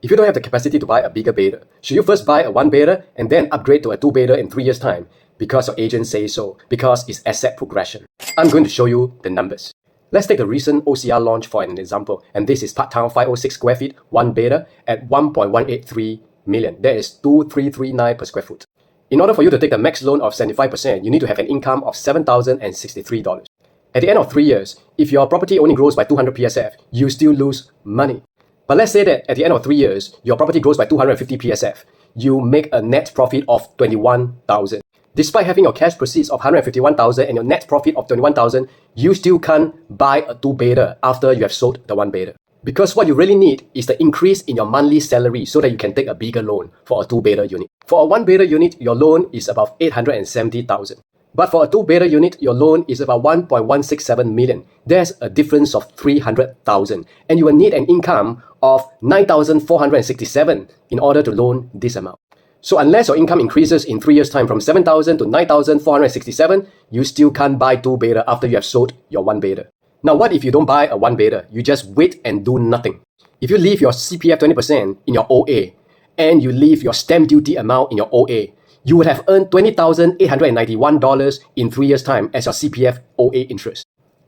If you don't have the capacity to buy a bigger beta, should you first buy a 1 beta and then upgrade to a 2 beta in 3 years' time? Because your agent says so, because it's asset progression. I'm going to show you the numbers. Let's take the recent OCR launch for an example, and this is Parktown 506 square feet, 1 beta at 1.183 million. That is 2339 per square foot. In order for you to take the max loan of 75%, you need to have an income of $7,063. At the end of 3 years, if your property only grows by 200 PSF, you still lose money. But let's say that at the end of 3 years, your property grows by 250 PSF. You make a net profit of 21,000. Despite having your cash proceeds of 151,000 and your net profit of 21,000, you still can't buy a 2 beta after you have sold the 1 beta. Because what you really need is the increase in your monthly salary so that you can take a bigger loan for a 2 beta unit. For a 1 beta unit, your loan is about 870,000. But for a 2 beta unit, your loan is about 1.167 million. There's a difference of 300,000. And you will need an income of 9,467 in order to loan this amount. So unless your income increases in 3 years' time from 7,000 to 9,467, you still can't buy 2 beta after you have sold your 1 beta. Now what if you don't buy a 1 beta? You just wait and do nothing. If you leave your CPF 20% in your OA and you leave your stamp duty amount in your OA, you would have earned $20,891 in 3 years' time as your CPF OA interest.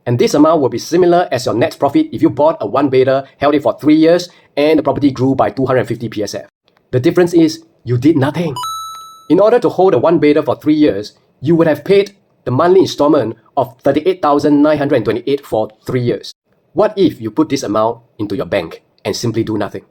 And this amount will be similar as your net profit if you bought a 1 beta, held it for 3 years, and the property grew by 250 PSF. The difference is you did nothing. In order to hold a 1 beta for 3 years, you would have paid the monthly installment of $38,928 for 3 years. What if you put this amount into your bank and simply do nothing?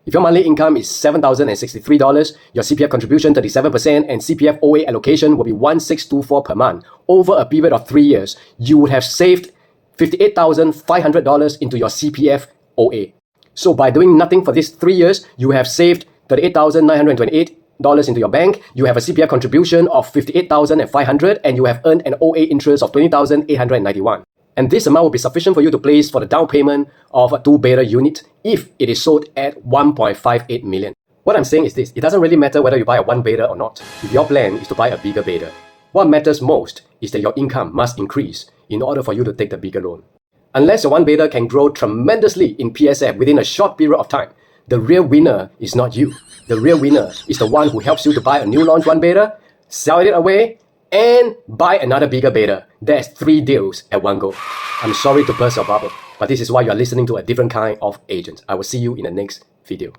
If your monthly income is $7,063, your CPF contribution 37% and CPF OA allocation will be $1,624 per month. Over a period of 3 years, you would have saved $58,500 into your CPF OA. So by doing nothing for these 3 years, you have saved $38,928 into your bank, you have a CPF contribution of $58,500, and you have earned an OA interest of $20,891. And this amount will be sufficient for you to place for the down payment of a 2 beta unit if it is sold at 1.58 million. What I'm saying is this: it doesn't really matter whether you buy a 1 beta or not. If your plan is to buy a bigger beta, what matters most is that your income must increase in order for you to take the bigger loan. Unless your 1 beta can grow tremendously in PSF within a short period of time, the real winner is not you. The real winner is the one who helps you to buy a new launch 1 beta, sell it away, and buy another bigger beta. That's 3 deals at one go. I'm sorry to burst your bubble, but this is why you are listening to a different kind of agent. I will see you in the next video.